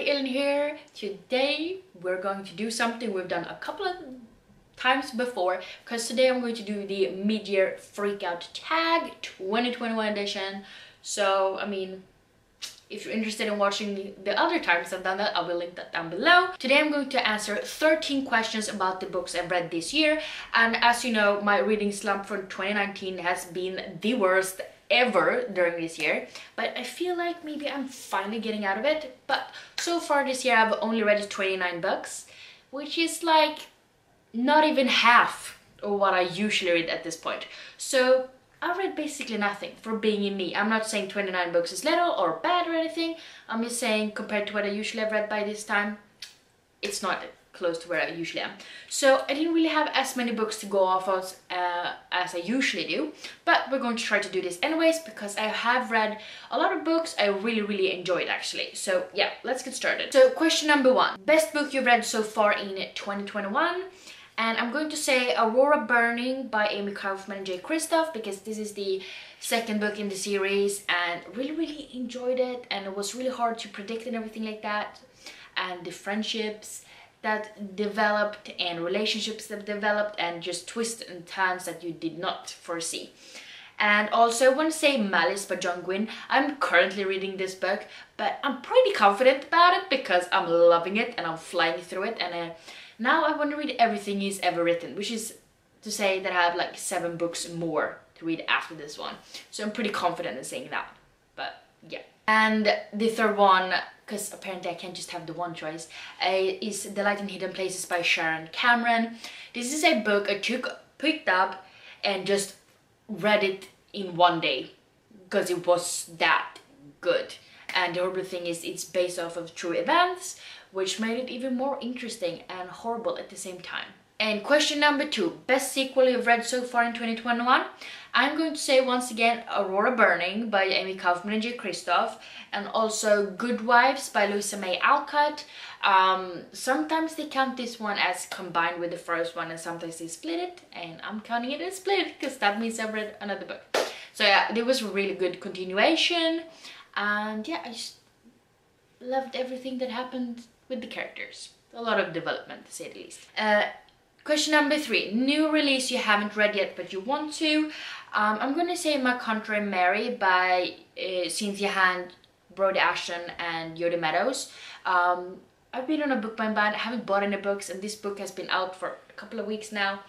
Ellen here. Today we're going to do something we've done a couple of times before, because today I'm going to do the mid-year freakout tag 2021 edition. So I mean, if you're interested in watching the other times I've done that, I will link that down below. Today I'm going to answer 13 questions about the books I've read this year, and as you know, my reading slump from 2019 has been the worst ever during this year, but I feel like maybe I'm finally getting out of it. But so far this year I've only read 29 books, which is like not even half of what I usually read at this point. So I read basically nothing for being in me. I'm not saying 29 books is little or bad or anything. I'm just saying compared to what I usually have read by this time, it's not close to where I usually am. So I didn't really have as many books to go off of as I usually do, but we're going to try to do this anyways because I have read a lot of books I really enjoyed actually. So yeah, let's get started. So question number 1, best book you've read so far in 2021. And I'm going to say Aurora Burning by Amy Kaufman and Jay Kristoff, because this is the second book in the series and really enjoyed it, and it was really hard to predict and everything like that, and the friendships that developed and relationships that developed and just twists and turns that you did not foresee. And also I want to say Malice by John Gwynne. I'm currently reading this book, but I'm pretty confident about it because I'm loving it and I'm flying through it, and now I want to read everything he's ever written, which is to say that I have like 7 books more to read after this one. So I'm pretty confident in saying that, but yeah. And the third one, because apparently I can't just have the one choice, is The Light in Hidden Places by Sharon Cameron. This is a book I picked up and just read it in one day because it was that good. And the horrible thing is it's based off of true events, which made it even more interesting and horrible at the same time. And question number 2, best sequel you've read so far in 2021. I'm going to say once again Aurora Burning by Amy Kaufman and Jay Kristoff, and also Good Wives by Louisa May Alcott. Sometimes they count this one as combined with the first one, and sometimes they split it, and I'm counting it as split because that means I've read another book. So yeah, it was a really good continuation, and yeah, I just loved everything that happened with the characters. A lot of development, to say the least. Question number 3, new release you haven't read yet but you want to. I'm going to say My Country Mary by Cynthia Hand, Brody Ashton and Yodi Meadows. I've been on a book ban. I haven't bought any books, and this book has been out for a couple of weeks now.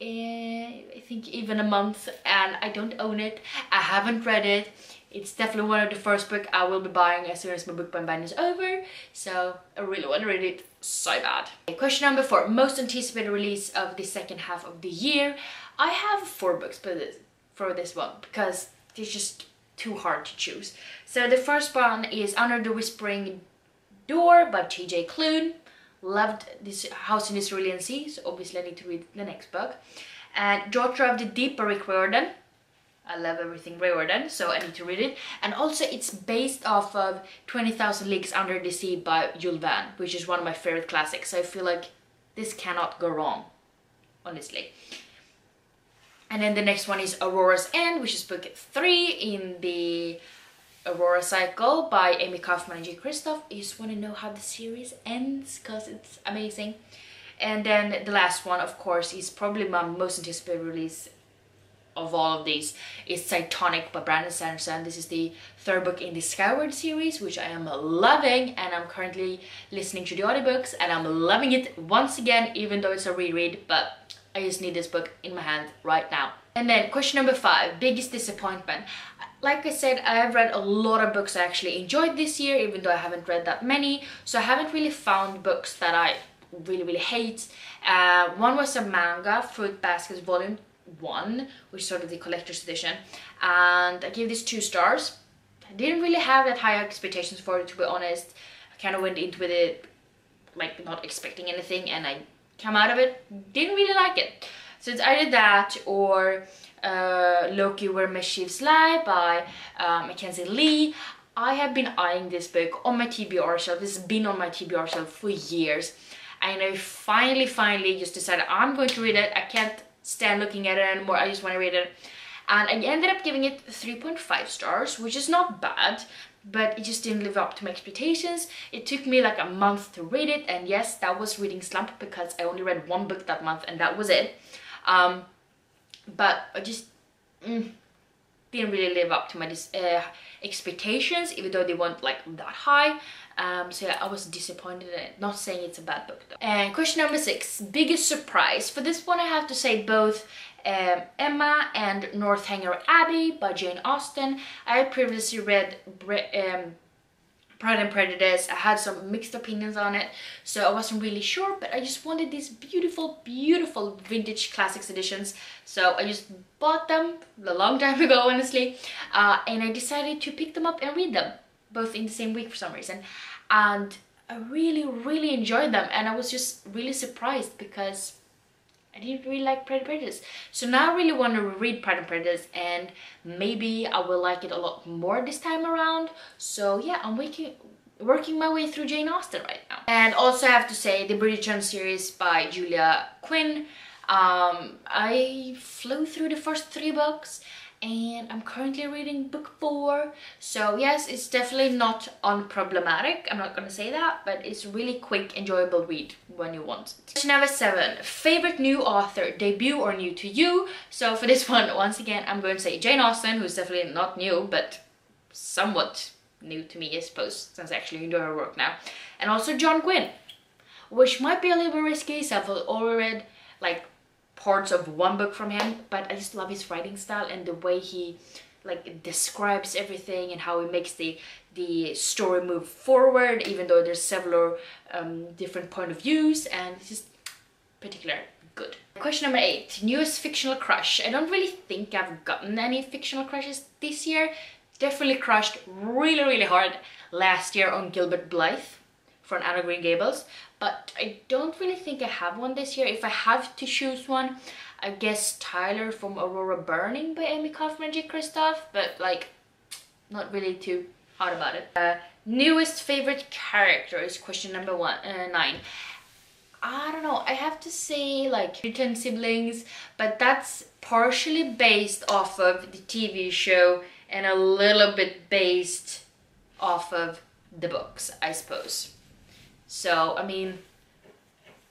I think even a month, and I don't own it. I haven't read it. It's definitely one of the first book I will be buying as soon as my book ban is over, so I really want to read it so bad. Okay, question number 4, most anticipated release of the second half of the year. I have 4 books for this one because it's just too hard to choose. So the first one is Under the Whispering Door by T.J. Klune. Loved this House in the Cerulean Sea, so obviously I need to read the next book. And Daughter of the Deep by Rick Riordan. I love everything Riordan, so I need to read it. And also it's based off of 20,000 Leagues Under the Sea by Jules Verne, which is one of my favorite classics. So I feel like this cannot go wrong, honestly. And then the next one is Aurora's End, which is book 3 in the Aurora cycle by Amy Kaufman and Jay Kristoff. I just want to know how the series ends because it's amazing. And then the last one, of course, is probably my most anticipated release of all of these, is Titanic by Brandon Sanderson. This is the 3rd book in the Skyward series, which I am loving, and I'm currently listening to the audiobooks and I'm loving it once again, even though it's a reread, but I just need this book in my hand right now. And then question number 5, biggest disappointment. Like I said, I have read a lot of books I actually enjoyed this year, even though I haven't read that many, so I haven't really found books that I really hate. One was a manga, Fruit Baskets Volume 1, which is sort of the collector's edition, and I gave this 2 stars. I didn't really have that high expectations for it, to be honest. I kind of went into it like not expecting anything, and I came out of it, didn't really like it. So it's either that or Loki Where Mischiefs Lie by Mackenzie Lee. I have been eyeing this book on my TBR shelf. This has been on my TBR shelf for years, and I finally just decided I'm going to read it. I can't stand looking at it anymore. I just want to read it. and I ended up giving it 3.5 stars, which is not bad, but it just didn't live up to my expectations. It took me like a month to read it, and yes, that was reading slump because I only read one book that month and that was it. But I just didn't really live up to my expectations, even though they weren't like that high. So yeah, I was disappointed in it. Not saying it's a bad book though. And question number 6, biggest surprise. For this one I have to say both Emma and Northanger Abbey by Jane Austen. I had previously read Pride and Prejudice. I had some mixed opinions on it, so I wasn't really sure, but I just wanted these beautiful, beautiful vintage classics editions, so I just bought them a long time ago, honestly, and I decided to pick them up and read them, both in the same week for some reason, and I really enjoyed them, and I was just really surprised because I didn't really like Pride and Prejudice. So now I really want to read Pride and Prejudice, and maybe I will like it a lot more this time around. So yeah, I'm working my way through Jane Austen right now. And also I have to say the Bridgerton series by Julia Quinn. I flew through the first 3 books and I'm currently reading book 4. So yes, it's definitely not unproblematic, I'm not gonna say that, but it's really quick, enjoyable read when you want it. Question number 7, favorite new author, debut or new to you? So for this one, once again, I'm going to say Jane Austen, who's definitely not new, but somewhat new to me, I suppose, since I actually enjoy her work now. And also John Gwynne, which might be a little bit risky, so I've already read like parts of one book from him, but I just love his writing style and the way he like describes everything and how he makes the story move forward, even though there's several different point of views, and it's just particularly good. Question number 8, newest fictional crush. I don't really think I've gotten any fictional crushes this year. Definitely crushed really hard last year on Gilbert Blythe from Anne of Green Gables, but I don't really think I have one this year. If I have to choose one, I guess Tyler from Aurora Burning by Amy Kaufman and J. Kristoff, but like not really too hot about it. Newest favorite character is question number 9. I don't know, I have to say like Return Siblings, but that's partially based off of the TV show and a little bit based off of the books, I suppose. So, I mean,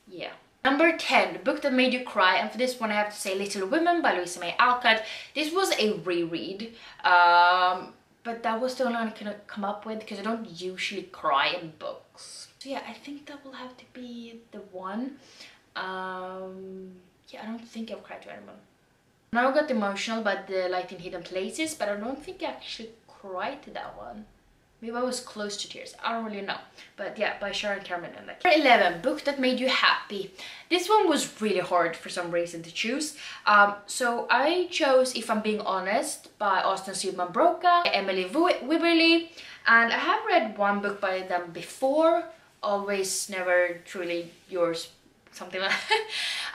yeah. Number 10, the book that made you cry, and for this one I have to say Little Women by Louisa May Alcott. This was a reread, but that was the only one I could come up with because I don't usually cry in books. So yeah, I think that will have to be the one. Yeah, I don't think I've cried to anyone. Now I got emotional about The Light in Hidden Places, but I don't think I actually cried to that one. Maybe I was close to tears, I don't really know. But yeah, by Sharon Cameron and like. Number 11, book that made you happy. This one was really hard for some reason to choose. So I chose If I'm Being Honest by Austin Steedman Broca, Emily Wibberley. And I have read one book by them before, Always Never Truly Yours, something like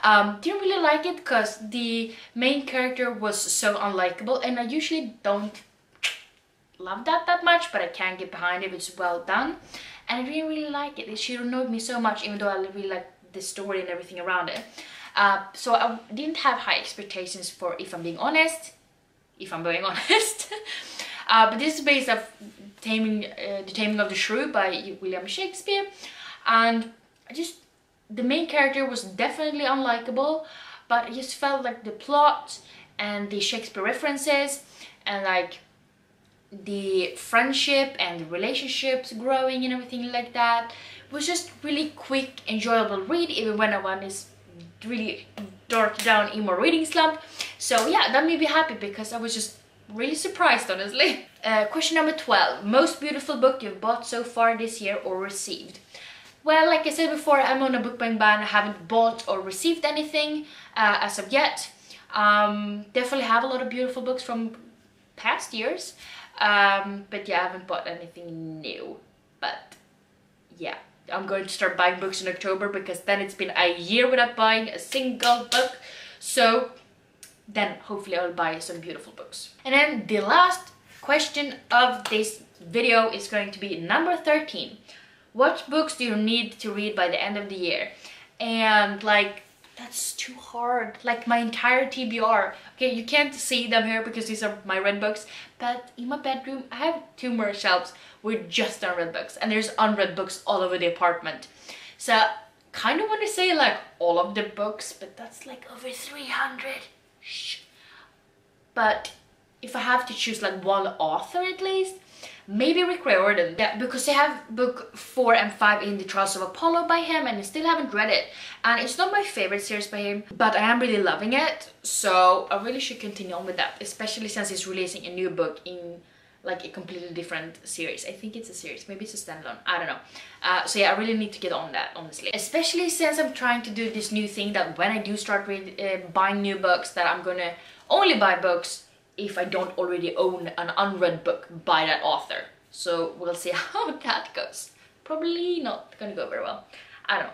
that. Didn't really like it because the main character was so unlikable, and I usually don't love that much, but I can get behind it if it's well done, and I didn't really like it. She annoyed me so much, even though I really like the story and everything around it. So I didn't have high expectations for If I'm Being Honest, but this is based off The Taming of the Shrew by William Shakespeare, and the main character was definitely unlikable, but I just felt like the plot and the Shakespeare references and like the friendship and the relationships growing and everything like that was just really quick, enjoyable read, even when one is really dark down emo reading slump. So yeah, that made me happy because I was just really surprised, honestly. Question number 12, most beautiful book you've bought so far this year or received. Well, like I said before, I'm on a book buying ban. I haven't bought or received anything as of yet. Definitely have a lot of beautiful books from past years. But yeah, I haven't bought anything new. But yeah, I'm going to start buying books in October because then it's been a year without buying a single book. So then hopefully I'll buy some beautiful books. And then the last question of this video is going to be number 13. What books do you need to read by the end of the year? And like, That's too hard. Like my entire TBR. Okay, you can't see them here because these are my read books, but in my bedroom I have 2 more shelves with just unread books, and there's unread books all over the apartment. So kind of want to say like all of the books, but that's like over 300. Shh. But if I have to choose like one author at least, maybe Rick Riordan. Yeah, because I have book 4 and 5 in the Trials of Apollo by him, and I still haven't read it. And it's not my favorite series by him, but I am really loving it. So I really should continue on with that, especially since he's releasing a new book in like a completely different series. I think it's a series, maybe it's a standalone, I don't know. So yeah, I really need to get on that, honestly. Especially since I'm trying to do this new thing that when I do start buying new books, that I'm gonna only buy books if I don't already own an unread book by that author. So we'll see how that goes. Probably not gonna go very well. I don't know.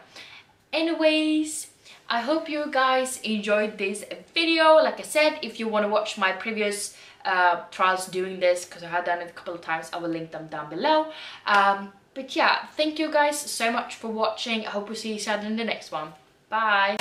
Anyways, I hope you guys enjoyed this video. Like I said, if you want to watch my previous trials doing this, because I had done it a couple of times, I will link them down below. But yeah, thank you guys so much for watching. I hope we see each other in the next one. Bye!